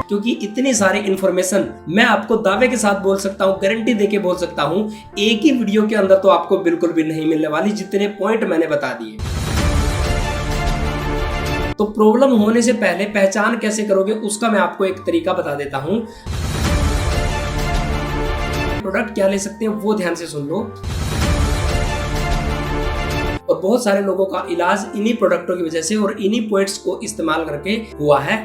क्योंकि इतनी सारी इंफॉर्मेशन मैं आपको दावे के साथ बोल सकता हूं, गारंटी देके बोल सकता हूं, एक ही वीडियो के अंदर तो आपको बिल्कुल भी नहीं मिलने वाली, जितने पॉइंट मैंने बता दिए। तो प्रॉब्लम होने से पहले पहचान कैसे करोगे उसका मैं आपको एक तरीका बता देता हूं। प्रोडक्ट क्या ले सकते हैं वो ध्यान से सुन लो। और बहुत सारे लोगों का इलाज इन्हीं प्रोडक्टों की वजह से और इन्हीं पॉइंट्स को इस्तेमाल करके हुआ है।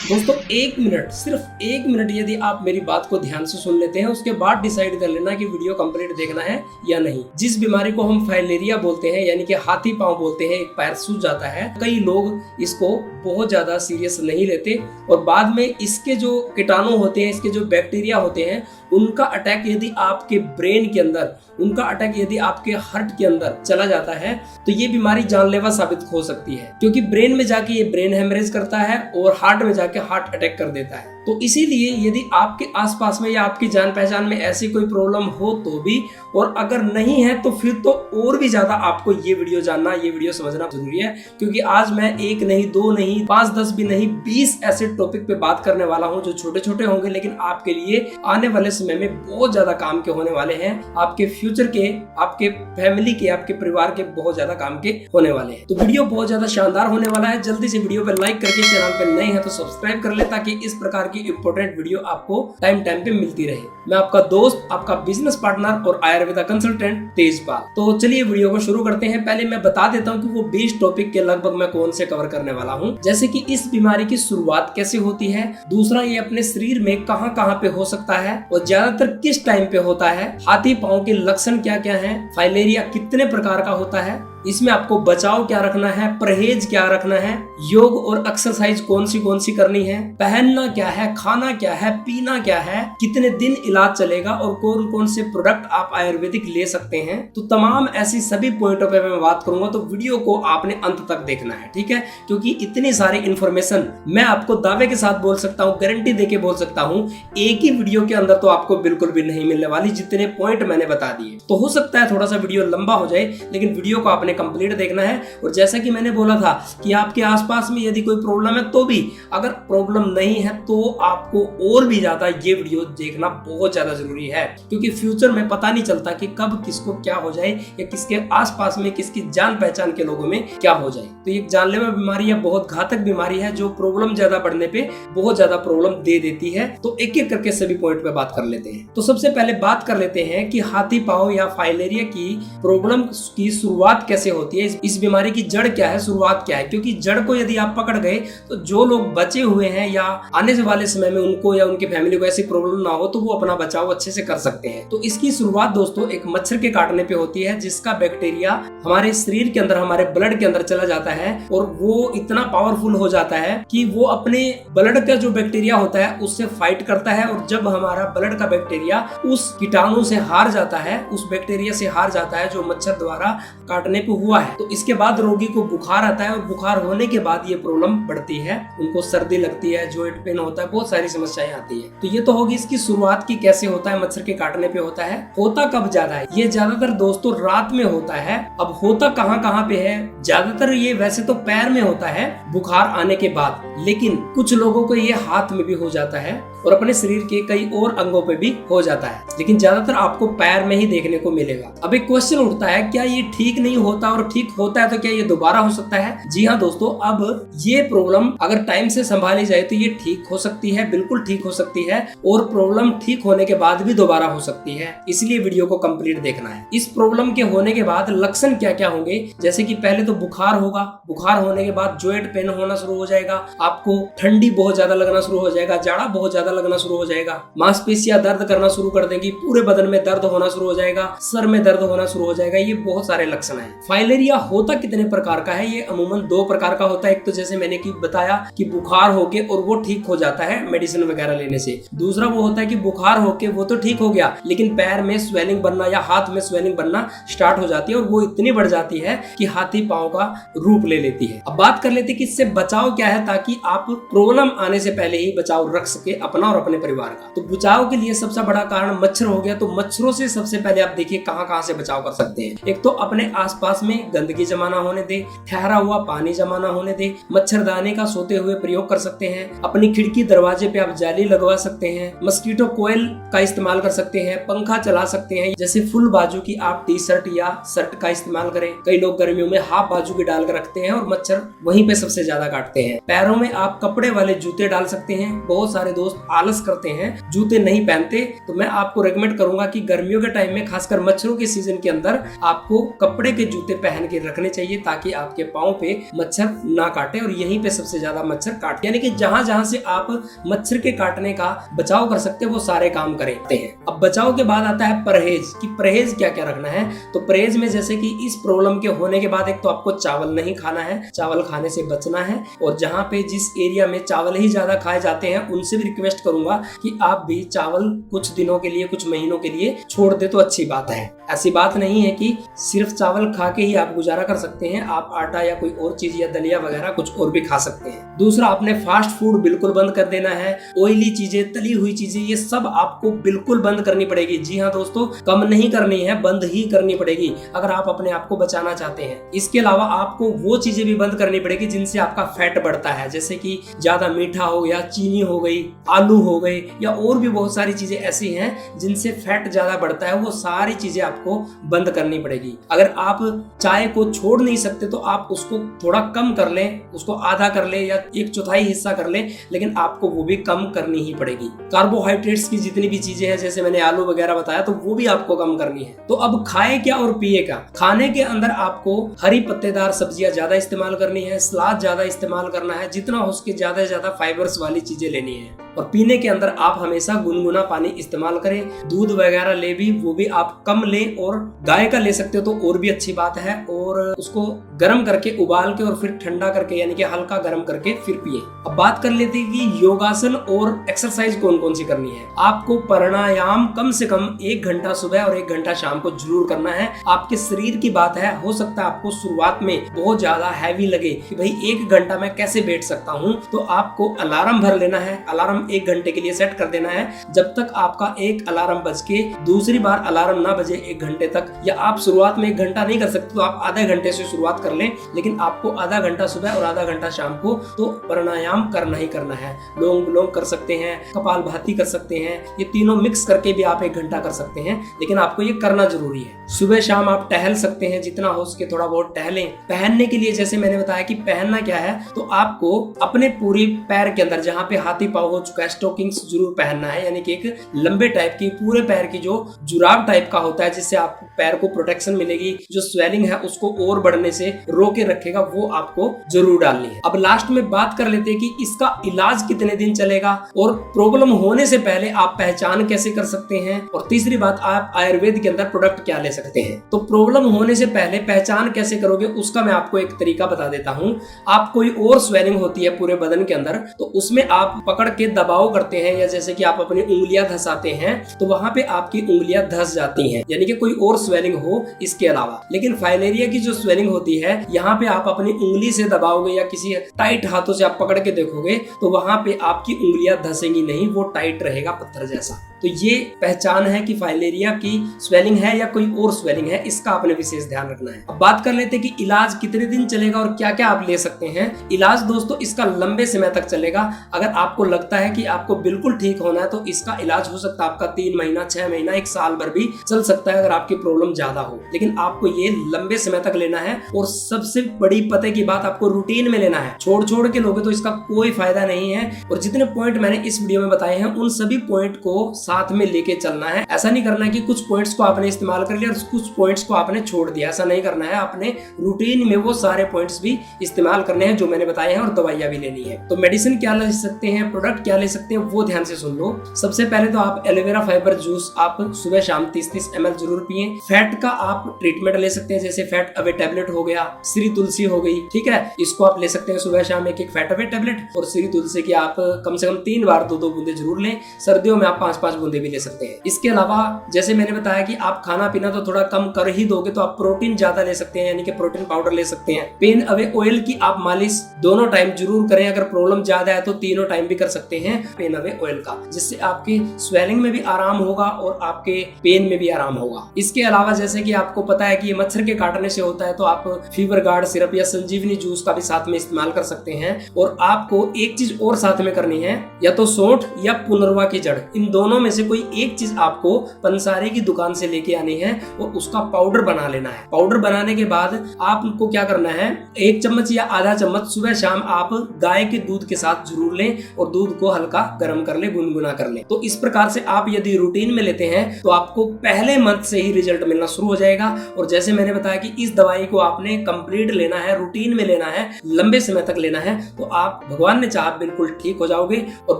दोस्तों एक मिनट, सिर्फ एक मिनट यदि आप मेरी बात को ध्यान से सुन लेते हैं, उसके बाद डिसाइड कर लेना कि वीडियो कंप्लीट देखना है या नहीं। जिस बीमारी को हम फाइलेरिया बोलते हैं, यानी कि हाथी पांव बोलते हैं, एक पैर सूज जाता है, कई लोग इसको बहुत ज्यादा सीरियस नहीं लेते और बाद में इसके जो कीटाणु होते हैं, इसके जो बैक्टीरिया होते हैं, उनका अटैक यदि आपके ब्रेन के अंदर, उनका अटैक यदि आपके हार्ट के अंदर चला जाता है तो ये बीमारी जानलेवा साबित हो सकती है, क्योंकि ब्रेन में जाके ये ब्रेन हेमरेज करता है और हार्ट में जाके हार्ट अटैक कर देता है। तो इसीलिए यदि आपके आसपास में या आपकी जान पहचान में ऐसी कोई प्रॉब्लम हो तो भी, और अगर नहीं है तो फिर तो और भी ज्यादा आपको ये वीडियो जानना, ये वीडियो समझना जरूरी है, क्योंकि आज मैं एक नहीं, दो नहीं, 5, 10 भी नहीं, 20 ऐसे टॉपिक पे बात करने वाला हूं जो छोटे छोटे होंगे लेकिन आपके लिए आने वाले समय में बहुत ज्यादा काम के होने वाले हैं, आपके फ्यूचर के, आपके फैमिली के, आपके परिवार के बहुत ज्यादा काम के होने वाले हैं। तो वीडियो बहुत ज्यादा शानदार होने वाला है। जल्दी से वीडियो पे लाइक करके, चैनल पे नए हैं तो सब्सक्राइब कर ले, ताकि इस प्रकार की इंपॉर्टेंट वीडियो आपको टाइम पे मिलती रहे। मैं आपका दोस्त, आपका बिजनेस पार्टनर और आयुर्वेदा कंसल्टेंट तेजपाल। तो चलिए वीडियो को शुरू करते हैं। पहले मैं बता देता हूँ कि वो 20 टॉपिक के लगभग मैं कौन से कवर करने वाला हूँ, जैसे कि इस बीमारी की शुरुआत कैसे होती है, दूसरा ये अपने शरीर में कहाँ कहाँ पे हो सकता है और ज्यादातर किस टाइम पे होता है, हाथी पांव के लक्षण क्या क्या है, फाइलेरिया कितने प्रकार का होता है, इसमें आपको बचाव क्या रखना है, परहेज क्या रखना है, योग और एक्सरसाइज कौन सी करनी है, पहनना क्या है, खाना क्या है, पीना क्या है, कितने दिन इलाज चलेगा और कौन कौन से प्रोडक्ट आप आयुर्वेदिक ले सकते हैं। तो तमाम ऐसी सभी पॉइंटों पे मैं बात करूंगा, तो वीडियो को आपने अंत तक देखना है, ठीक है, क्योंकि इतनी सारी इंफॉर्मेशन मैं आपको दावे के साथ बोल सकता हूँ, गारंटी देके बोल सकता हूँ, एक ही वीडियो के अंदर तो आपको बिल्कुल भी नहीं मिलने वाली, जितने पॉइंट मैंने बता दिए। तो हो सकता है थोड़ा सा वीडियो लंबा हो जाए, लेकिन वीडियो को आपने कंप्लीट देखना है। और जैसा कि मैंने बोला था कि आपके आसपास में यदि कोई प्रॉब्लम है तो भी, अगर प्रॉब्लम नहीं है तो आपको और भी ज्यादा ये वीडियो देखना बहुत ज्यादा जरूरी है, क्योंकि फ्यूचर में पता नहीं चलता कि कब किसको क्या हो जाए या किसके आसपास में, किसकी जान पहचान के लोगों में क्या हो जाए। तो ये जानलेवा बीमारी है, बहुत घातक बीमारी है, जो प्रॉब्लम ज्यादा बढ़ने पे बहुत ज्यादा प्रॉब्लम दे देती है। तो एक एक करके सभी पॉइंट पे बात कर लेते हैं। तो सबसे पहले बात कर लेते हैं कि हाथी पांव या फाइलेरिया की प्रॉब्लम की शुरुआत कैसे होती है, इस बीमारी की जड़ क्या है, शुरुआत क्या है। क्योंकि जड़ को यदि आप पकड़ गए तो जो लोग बचे हुए हैं या आने वाले समय में उनको या उनकी फैमिली को ऐसी प्रॉब्लम ना हो तो वो अपना बचाव अच्छे से कर सकते हैं। तो इसकी शुरुआत दोस्तों एक मच्छर के काटने पे होती है, जिसका बैक्टीरिया हमारे शरीर के अंदर, हमारे ब्लड के अंदर चला जाता है और वो इतना पावरफुल हो जाता है कि वो अपने ब्लड का जो बैक्टीरिया होता है उससे फाइट करता है। और जब हमारा ब्लड का बैक्टीरिया उस कीटाणु से हार जाता है, उस बैक्टीरिया से हार जाता है जो मच्छर द्वारा काटने पे हुआ है, तो इसके बाद रोगी को बुखार आता है और बुखार होने के बाद ये प्रॉब्लम बढ़ती है, उनको सर्दी लगती है, जॉइंट पेन होता है, बहुत सारी समस्याएं आती है। तो ये तो होगी इसकी शुरुआत की कैसे होता है, मच्छर के काटने पे होता है। होता कब ज्यादा है, ये ज्यादातर दोस्तों रात में होता है। अब होता कहाँ पे है, ज्यादातर ये वैसे तो पैर में होता है बुखार आने के बाद, लेकिन कुछ लोगों को ये हाथ में भी हो जाता है और अपने शरीर के कई और अंगों पे भी हो जाता है, लेकिन ज्यादातर आपको पैर में ही देखने को मिलेगा। अब एक क्वेश्चन उठता है, क्या ये ठीक नहीं होता और ठीक होता है तो क्या ये दोबारा हो सकता है? जी हाँ दोस्तों, अब ये प्रॉब्लम अगर टाइम से संभाली जाए तो ये ठीक हो सकती है, बिल्कुल ठीक हो सकती है, और प्रॉब्लम ठीक होने के बाद भी दोबारा हो सकती है। इसलिए वीडियो को कंप्लीट देखना है। इस प्रॉब्लम के होने के बाद लक्षण क्या क्या होंगे, जैसे कि पहले तो बुखार होगा, बुखार होने के बाद जॉइंट पेन होना शुरू हो जाएगा, आपको ठंडी बहुत ज्यादा लगना शुरू हो जाएगा, जाड़ा बहुत ज्यादा लगना शुरू हो जाएगा, मांसपेशियां दर्द करना शुरू कर देंगी, पूरे बदन में दर्द होना शुरू हो जाएगा, सर में दर्द होना शुरू हो जाएगा। ये बहुत सारे लक्षण हैं। फाइलेरिया होता कितने प्रकार का है? ये अमूमन 2 प्रकार का होता है। एक तो जैसे मैंने बताया कि बुखार होके और वो ठीक हो जाता है मेडिसिन वगैरह लेने से। दूसरा वो होता है कि बुखार होके वो तो ठीक हो गया, लेकिन पैर में स्वेलिंग बनना या हाथ में स्वेलिंग बनना स्टार्ट हो जाती है और वो इतनी इतनी बढ़ जाती है कि हाथी पांव का रूप ले लेती है। अब बात कर लेते हैं कि इससे बचाव क्या है, ताकि आप प्रॉब्लम आने से पहले ही बचाव रख सके अपना और अपने परिवार का। तो बचाव के लिए सबसे बड़ा कारण मच्छर हो गया। तो मच्छरों से सबसे पहले आप देखिए कहां कहां से बचाव कर सकते हैं। एक तो अपने आसपास में गंदगी जमा ना होने दे, ठहरा हुआ पानी जमा ना होने दे, मच्छरदानी का सोते हुए प्रयोग कर सकते हैं, अपनी खिड़की दरवाजे पे आप जाली लगवा सकते हैं, मस्कीटो कोयल का इस्तेमाल कर सकते हैं, पंखा चला सकते हैं, जैसे फुल बाजू की आप टी शर्ट या शर्ट का इस्तेमाल करें। कई लोग गर्मियों में हाफ बाजू की डाल कर रखते हैं और मच्छर वहीं पे सबसे ज्यादा काटते हैं। पैरों में आप कपड़े वाले जूते डाल सकते हैं। बहुत सारे दोस्त आलस करते हैं, जूते नहीं पहनते, तो मैं आपको रेकमेंड करूंगा कि गर्मियों के टाइम में खासकर मच्छरों के सीजन के अंदर आपको कपड़े के जूते पहन के रखने चाहिए, ताकि आपके पाँव पे मच्छर ना काटे और यहीं पे सबसे ज्यादा मच्छर काटे। यानी कि जहां जहां से आप मच्छर के काटने का बचाव कर सकते हैं वो सारे काम करते हैं। अब बचाव के बाद आता है परहेज, कि परहेज क्या क्या रखना है। तो परहेज में जैसे कि इस प्रॉब्लम के होने के बाद एक तो आपको चावल नहीं खाना है, चावल खाने से बचना है। और जहां पे जिस एरिया में चावल ही ज्यादा खाए जाते हैं उनसे भी रिक्वेस्ट करूंगा कि आप भी चावल कुछ दिनों के लिए, कुछ महीनों के लिए छोड़ दे तो अच्छी बात है। ऐसी बात नहीं है कि सिर्फ चावल खा के ही आप गुजारा कर सकते हैं, आप आटा या कोई और चीज या दलिया वगैरह कुछ और भी खा सकते हैं। दूसरा, आपने फास्ट फूड बिल्कुल बंद कर देना है। ऑयली चीजें, तली हुई चीजें, ये सब आपको बिल्कुल बंद करनी पड़ेगी। जी हाँ दोस्तों, कम नहीं करनी है, बंद ही करनी पड़ेगी अगर आप अपने आप को बचाना चाहते हैं। इसके अलावा आपको वो चीजें भी बंद करनी पड़ेगी जिनसे आपका फैट बढ़ता है, जैसे कि ज्यादा मीठा हो गया, चीनी हो गई, आलू हो गए, या और भी बहुत सारी चीजें ऐसी हैं जिनसे फैट ज्यादा बढ़ता है। वो सारी चीजें आपको बंद करनी पड़ेगी। अगर आप चाय को छोड़ नहीं सकते तो आप उसको थोड़ा कम कर लें, उसको आधा कर लें या 1/4 हिस्सा कर लें, लेकिन आपको वो भी कम करनी ही पड़ेगी। कार्बोहाइड्रेट्स की जितनी भी चीजें हैं, जैसे मैंने आलू वगैरह बताया, तो वो भी आपको कम करनी है। तो अब खाए क्या और पिए क्या। खाने के अंदर आपको हरी पत्तेदार सब्जियां ज्यादा इस्तेमाल करनी है, सलाद ज्यादा इस्तेमाल करना है, जितना हो सके ज्यादा से ज्यादा फाइबर्स वाली चीजें लेनी है। और पीने के अंदर आप हमेशा गुनगुना पानी इस्तेमाल करें। दूध वगैरह ले भी, वो भी आप कम लें, और गाय का ले सकते हो तो और भी अच्छी बात है। और उसको गर्म करके, उबाल के और फिर ठंडा करके, यानी कि हल्का गर्म करके फिर पिए। अब बात कर लेते हैं कि योगासन और एक्सरसाइज कौन कौन सी करनी है। आपको प्राणायाम कम से कम 1 घंटा सुबह और 1 घंटा शाम को जरूर करना है। आपके शरीर की बात है, हो सकता है आपको शुरुआत में बहुत ज्यादा हैवी लगे कि भाई 1 घंटा मैं कैसे बैठ सकता हूँ, तो आपको अलार्म भर लेना है। अलार्म 1 घंटे के लिए सेट कर देना है। जब तक आपका एक अलार्म बज के दूसरी बार अलार्म ना बजे 1 घंटे तक, या आप शुरुआत में 1 घंटा नहीं कर सकते तो आप आधे घंटे से शुरुआत कर लें, लेकिन आपको आधा घंटा सुबह और आधा घंटा शाम को तो प्राणायाम करना ही करना है। लोम विलोम कर सकते हैं, कपालभाति कर सकते हैं, ये तीनों मिक्स करके भी आप 1 घंटा कर सकते हैं, लेकिन आपको ये करना जरूरी है। सुबह शाम आप टहल सकते हैं, जितना हो सके थोड़ा बहुत टहलें। पहनने के लिए जैसे मैंने बताया कि पहनना क्या है, तो आपको अपने पूरी पैर के अंदर जहाँ पे हाथी पाँव हो चुका है, स्टॉकिंग्स जरूर पहनना है, यानी कि एक लंबे टाइप की पूरे पैर की जो जुराब टाइप का होता है, जिससे आपको पैर को प्रोटेक्शन मिलेगी। जो स्वेलिंग है उसको और बढ़ने से रोके रखेगा, वो आपको जरूर डालनी है। अब लास्ट में बात कर लेते हैं कि इसका इलाज कितने दिन चलेगा और प्रॉब्लम होने से पहले आप पहचान कैसे कर सकते हैं, और तीसरी बात, आप आयुर्वेद के अंदर प्रोडक्ट क्या ले सकते हैं। तो प्रॉब्लम होने से पहले पहचान कैसे करोगे उसका मैं आपको एक तरीका बता देता हूँ। आप कोई और स्वेलिंग होती है पूरे बदन के अंदर, तो उसमें आप पकड़ के दबाव करते हैं, या जैसे कि आप अपनी उंगलियां धसाते हैं, तो वहां पे आपकी उंगलियां धस जाती हैं, यानी कि कोई और स्वेलिंग हो इसके अलावा। लेकिन फाइलेरिया की जो स्वेलिंग होती है, यहाँ पे आप अपनी उंगली से दबाओगे या किसी टाइट हाथों से आप पकड़ के देखोगे, तो वहां पे आपकी उंगलियां धसेंगी नहीं, वो टाइट रहेगा पत्थर जैसा। तो ये पहचान है कि फाइलेरिया की स्वेलिंग है या कोई और स्वेलिंग है, इसका आपने विशेष ध्यान रखना है। अब बात कर लेते हैं कि इलाज कितने दिन चलेगा और क्या क्या आप ले सकते हैं। इलाज दोस्तों इसका लंबे समय तक चलेगा। अगर आपको लगता है कि आपको बिल्कुल ठीक होना है, तो इसका इलाज हो सकता है आपका 3 महीना, 6 महीना, 1 साल भर भी चल सकता है, अगर आपकी प्रॉब्लम ज्यादा हो। लेकिन आपको ये लंबे समय तक लेना है, और सबसे बड़ी पते की बात, आपको रूटीन में लेना है। छोड़ छोड़ के लोगे तो इसका कोई फायदा नहीं है। और जितने पॉइंट मैंने इस वीडियो में बताए हैं, उन सभी पॉइंट को साथ में लेके चलना है। ऐसा नहीं करना है कि कुछ पॉइंट्स को आपने इस्तेमाल कर लिया और कुछ पॉइंट्स को आपने छोड़ दिया, ऐसा नहीं करना है। आपने रूटीन में वो सारे पॉइंट्स भी इस्तेमाल करने हैं जो मैंने बताए हैं, और दवाइयां भी लेनी है। तो मेडिसिन क्या ले सकते हैं, प्रोडक्ट क्या ले सकते हैं, वो ध्यान से सुन लो। सबसे पहले तो आप एलोवेरा फाइबर जूस आप सुबह शाम 30-30 ml जरूर पिए। फैट का आप ट्रीटमेंट ले सकते हैं, जैसे फैट अवे टैबलेट हो गया, श्री तुलसी हो गई, ठीक है, इसको आप ले सकते हैं सुबह शाम एक फैट अवे टैबलेट। और श्री तुलसी की आप कम से कम 3 बार 2-2 बूंदे जरूर लें। सर्दियों में आप 5-5 बूंदे भी ले सकते हैं। इसके अलावा जैसे मैंने बताया कि आप खाना पीना तो थोड़ा कम कर ही दोगे तो आप प्रोटीन ज्यादा ले सकते हैं, यानी कि प्रोटीन पाउडर ले सकते हैं। पेन अवे ऑयल की आप मालिश दोनों टाइम जरूर करें, अगर प्रॉब्लम ज्यादा है तो तीनों टाइम भी कर सकते हैं पेन अवे ऑयल का, जिससे आपके स्वेलिंग में भी आराम होगा और आपके पेन में भी आराम होगा। इसके अलावा जैसे कि आपको पता है कि ये मच्छर के काटने से होता है, तो आप फीवर गार्ड सिरप या संजीवनी जूस का भी साथ में इस्तेमाल कर सकते हैं। और आपको एक चीज और साथ में करनी है, या तो सौंठ या पुनर्वा की जड़, इन दोनों में से कोई एक चीज आपको पंसारी की दुकान से लेके आनी है और उसका पाउडर बना लेना है। पाउडर बनाने के बाद आपको क्या करना है, 1 चम्मच या आधा चम्मच सुबह शाम आप गाय के दूध के साथ जरूर लें और दूध को हल्का गर्म कर ले, गुनगुना कर ले। तो इस प्रकार से आप यदि रूटीन में लेते हैं तो आपको पहले मंथ से ही रिजल्ट मिलना शुरू हो जाएगा। और जैसे मैंने बताया कि इस दवाई को आपने कंप्लीट लेना है, रूटीन में लेना है, लंबे समय तक लेना है, तो आप भगवान ने चाहा बिल्कुल ठीक हो जाओगे। और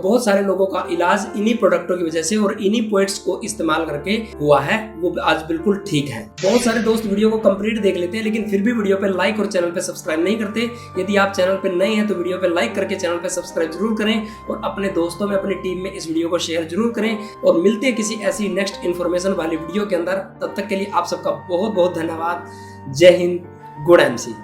बहुत सारे लोगों का इलाज इन्हीं प्रोडक्टों की वजह से और इन्हीं पॉइंट्स को इस्तेमाल करके हुआ है, वो आज बिल्कुल ठीक है। बहुत सारे दोस्त वीडियो को कंप्लीट देख लेते हैं लेकिन फिर भी वीडियो पे लाइक और चैनल पे सब्सक्राइब नहीं करते। यदि आप चैनल पे नए हैं तो वीडियो पे लाइक करके चैनल पे सब्सक्राइब जरूर करें और अपने दोस्तों में, अपनी टीम में इस वीडियो को शेयर जरूर करें। और मिलते हैं किसी ऐसी नेक्स्ट इन्फॉर्मेशन वाली वीडियो के अंदर। तब तक के लिए आप सबका बहुत बहुत धन्यवाद। जय हिंद, गुड एमसी।